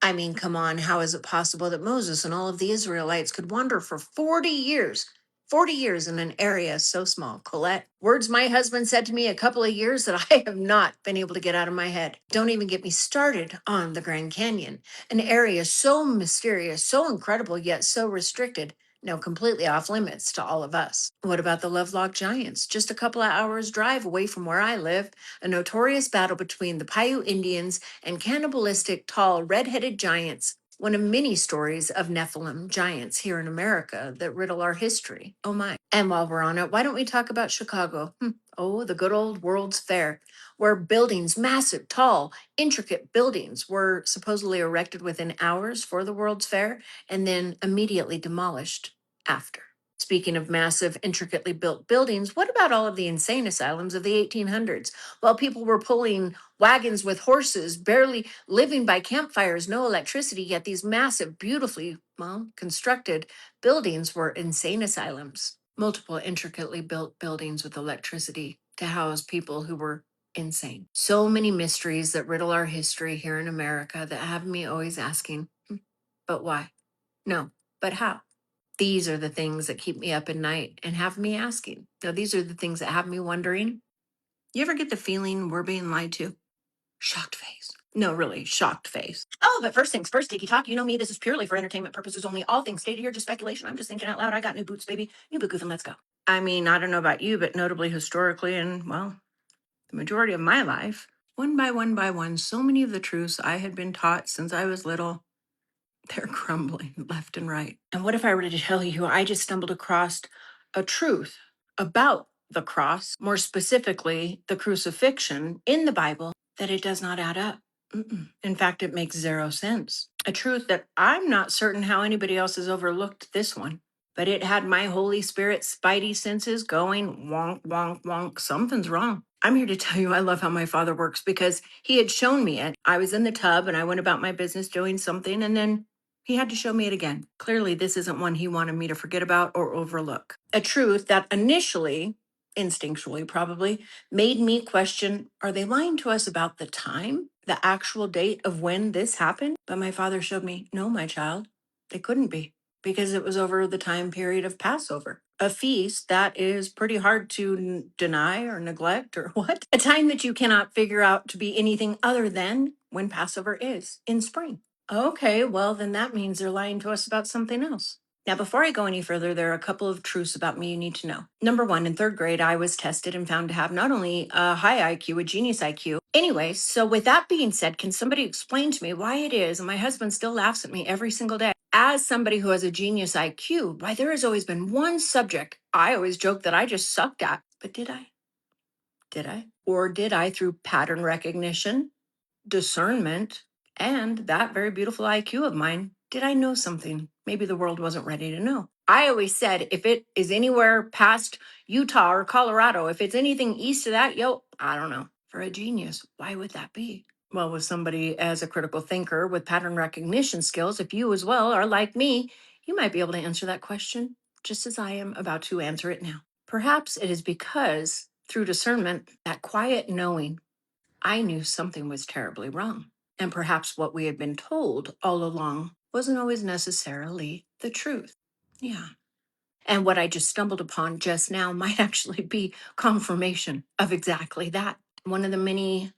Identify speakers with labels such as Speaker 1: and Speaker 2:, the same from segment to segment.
Speaker 1: I mean, come on, how is it possible that Moses and all of the Israelites could wander for 40 years? 40 years in an area so small. Colette, words my husband said to me a couple of years that I have not been able to get out of my head. Don't even get me started on the Grand Canyon, an area so mysterious, so incredible, yet so restricted. No, completely off limits to all of us. What about the Lovelock Giants? Just a couple of hours' drive away from where I live, a notorious battle between the Paiute Indians and cannibalistic, tall, red-headed giants, one of many stories of Nephilim giants here in America that riddle our history. Oh my. And while we're on it, why don't we talk about Chicago? Oh, the good old World's Fair, where buildings, massive, tall, intricate buildings, were supposedly erected within hours for the World's Fair and then immediately demolished after. Speaking of massive, intricately built buildings, what about all of the insane asylums of the 1800s? While people were pulling wagons with horses, barely living by campfires, no electricity, yet these massive, beautifully, well, constructed buildings were insane asylums. Multiple intricately built buildings with electricity to house people who were insane. So many mysteries that riddle our history here in America that have me always asking, but why? No, but how? These are the things that keep me up at night and have me asking. Now, these are the things that have me wondering. You ever get the feeling we're being lied to? Shocked face. No, really, shocked face. Oh, but first things first, Tiki Talk. You know me, this is purely for entertainment purposes only. All things stated here, just speculation. I'm just thinking out loud. I got new boots, baby. New boot goof, and let's go. I mean, I don't know about you, but notably historically, and well, the majority of my life, one by one, so many of the truths I had been taught since I was little, they're crumbling left and right. And what if I were to tell you I just stumbled across a truth about the cross, more specifically, the crucifixion in the Bible, that it does not add up? In fact, it makes zero sense. A truth that I'm not certain how anybody else has overlooked this one. But it had my Holy Spirit spidey senses going wonk, wonk, wonk. Something's wrong. I'm here to tell you I love how my father works because he had shown me it. I was in the tub and I went about my business doing something, and then he had to show me it again. Clearly, this isn't one he wanted me to forget about or overlook. A truth that initially, instinctually probably, made me question, are they lying to us about the time, the actual date of when this happened? But my father showed me, no, my child, they couldn't be, because it was over the time period of Passover, a feast that is pretty hard to deny or neglect or what? A time that you cannot figure out to be anything other than when Passover is in spring. Okay, well, then that means they're lying to us about something else. Now, before I go any further, there are a couple of truths about me you need to know. Number one, in third grade, I was tested and found to have not only a high IQ, a genius IQ. Anyway, so with that being said, can somebody explain to me why it is, and my husband still laughs at me every single day, as somebody who has a genius IQ, why there has always been one subject I always joke that I just sucked at. But did I? Did I? Or did I, through pattern recognition, discernment, and that very beautiful IQ of mine, did I know something maybe the world wasn't ready to know? I always said if it is anywhere past Utah or Colorado, if it's anything east of that, I don't know. For a genius, why would that be? Well, with somebody as a critical thinker with pattern recognition skills, if you as well are like me, you might be able to answer that question just as I am about to answer it now. Perhaps it is because through discernment, that quiet knowing, I knew something was terribly wrong. And perhaps what we had been told all along wasn't always necessarily the truth. Yeah. And what I just stumbled upon just now might actually be confirmation of exactly that. One of the many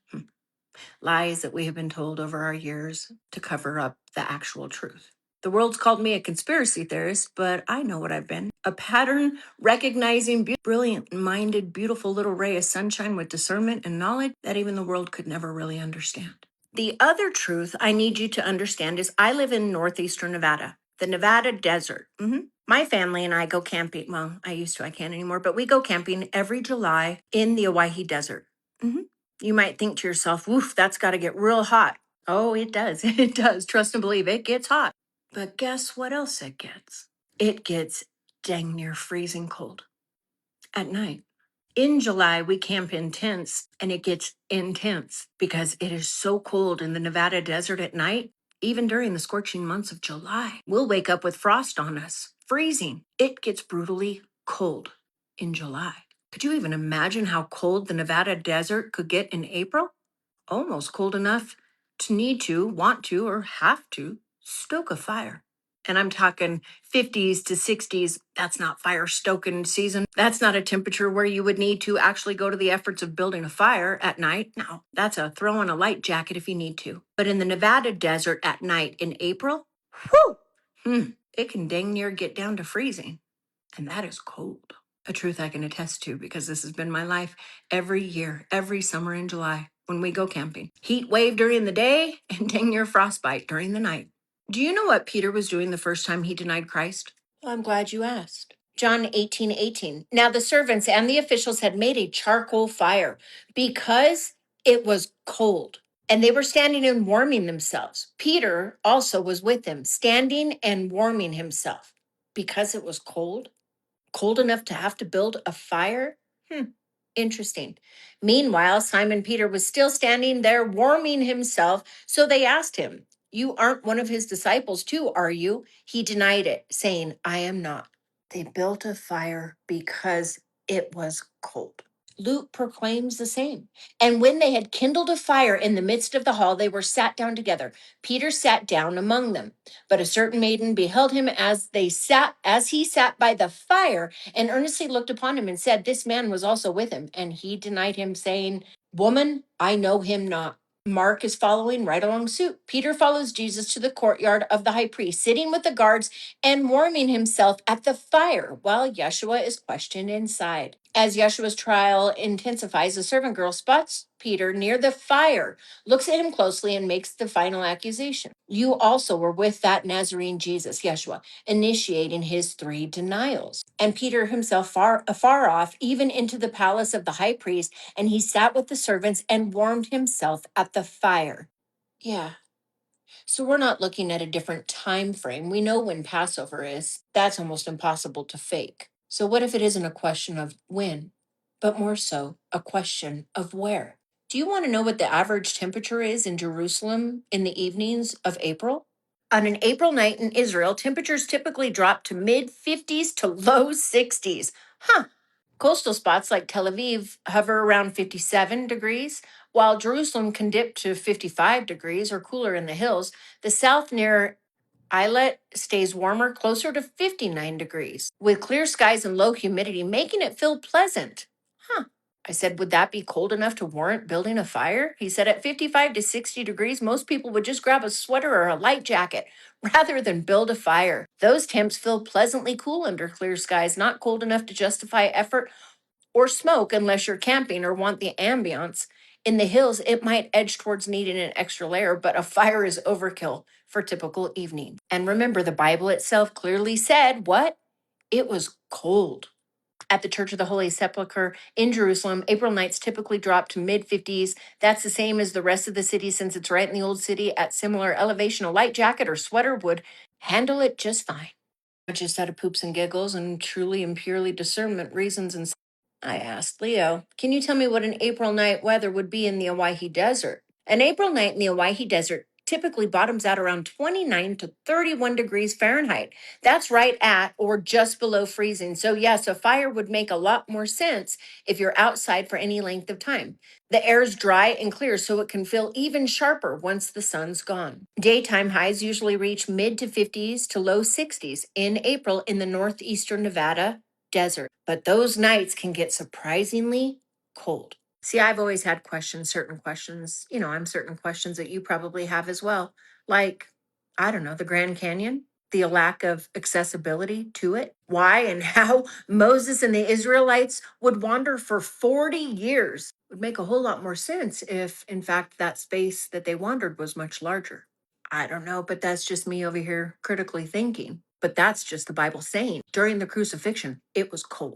Speaker 1: lies that we have been told over our years to cover up the actual truth. The world's called me a conspiracy theorist, but I know what I've been. A pattern recognizing, brilliant minded, beautiful little ray of sunshine with discernment and knowledge that even the world could never really understand. The other truth I need you to understand is I live in northeastern Nevada, the Nevada desert. My family and I go camping. Well, I used to, I can't anymore, but we go camping every July in the Owyhee Desert. You might think to yourself, woof, that's got to get real hot. Oh, it does. It does. Trust and believe it gets hot. But guess what else it gets? It gets dang near freezing cold at night. In July, we camp in tents and it gets intense because it is so cold in the Nevada desert at night. Even during the scorching months of July, we'll wake up with frost on us, freezing. It gets brutally cold in July. Could you even imagine how cold the Nevada desert could get in April? Almost cold enough to need to, want to, or have to stoke a fire. And I'm talking 50s to 60s. That's not fire stoking season. That's not a temperature where you would need to actually go to the efforts of building a fire at night. No, that's a throw on a light jacket if you need to. But in the Nevada desert at night in April, it can dang near get down to freezing. And that is cold. A truth I can attest to because this has been my life every year, every summer in July when we go camping. Heat wave during the day and dang near frostbite during the night. Do you know what Peter was doing the first time he denied Christ? Well, I'm glad you asked. John 18:18. Now the servants and the officials had made a charcoal fire because it was cold, and they were standing and warming themselves. Peter also was with them, standing and warming himself because it was cold. Cold enough to have to build a fire? Interesting. Meanwhile, Simon Peter was still standing there warming himself. So they asked him, "You aren't one of his disciples, too, are you?" He denied it, saying, "I am not." They built a fire because it was cold. Luke proclaims the same. And when they had kindled a fire in the midst of the hall, they were sat down together. Peter sat down among them. But a certain maiden beheld him as he sat by the fire, and earnestly looked upon him and said, "This man was also with him." And he denied him, saying, "Woman, I know him not." Mark is following right along suit. Peter follows Jesus to the courtyard of the high priest, sitting with the guards and warming himself at the fire while Yeshua is questioned inside. As Yeshua's trial intensifies, a servant girl spots Peter near the fire, looks at him closely, and makes the final accusation. "You also were with that Nazarene Jesus," Yeshua, initiating his 3 denials. And Peter himself afar off, even into the palace of the high priest, and he sat with the servants and warmed himself at the fire. Yeah. So we're not looking at a different time frame. We know when Passover is. That's almost impossible to fake. So what if it isn't a question of when, but more so a question of where? Do you want to know what the average temperature is in Jerusalem in the evenings of April? On an April night in Israel, temperatures typically drop to mid 50s to low 60s. Coastal spots like Tel Aviv hover around 57 degrees, while Jerusalem can dip to 55 degrees or cooler in the hills. The south near Eilat stays warmer, closer to 59 degrees, with clear skies and low humidity, making it feel pleasant. I said, "Would that be cold enough to warrant building a fire?" He said, "At 55 to 60 degrees, most people would just grab a sweater or a light jacket rather than build a fire. Those temps feel pleasantly cool under clear skies, not cold enough to justify effort or smoke unless you're camping or want the ambiance. In the hills, it might edge towards needing an extra layer, but a fire is overkill for typical evening." And remember, the Bible itself clearly said what? It was cold. At the Church of the Holy Sepulchre in Jerusalem, April nights typically drop to mid 50s. That's the same as the rest of the city since it's right in the old city at similar elevation. A light jacket or sweater would handle it just fine. Just out of poops and giggles and truly and purely discernment reasons. And I asked Leo, "Can you tell me what an April night weather would be in the Owyhee Desert?" An April night in the Owyhee Desert typically bottoms out around 29 to 31 degrees Fahrenheit. That's right at or just below freezing. So, yes, a fire would make a lot more sense if you're outside for any length of time. The air's dry and clear, so it can feel even sharper once the sun's gone. Daytime highs usually reach mid to 50s to low 60s in April in the northeastern Nevada desert, but those nights can get surprisingly cold. See, I've always had questions, certain questions. I'm certain questions that you probably have as well. Like, I don't know, the Grand Canyon, the lack of accessibility to it, why and how Moses and the Israelites would wander for 40 years would make a whole lot more sense if, in fact, that space that they wandered was much larger. I don't know, but that's just me over here critically thinking. But that's just the Bible saying during the crucifixion, it was cold.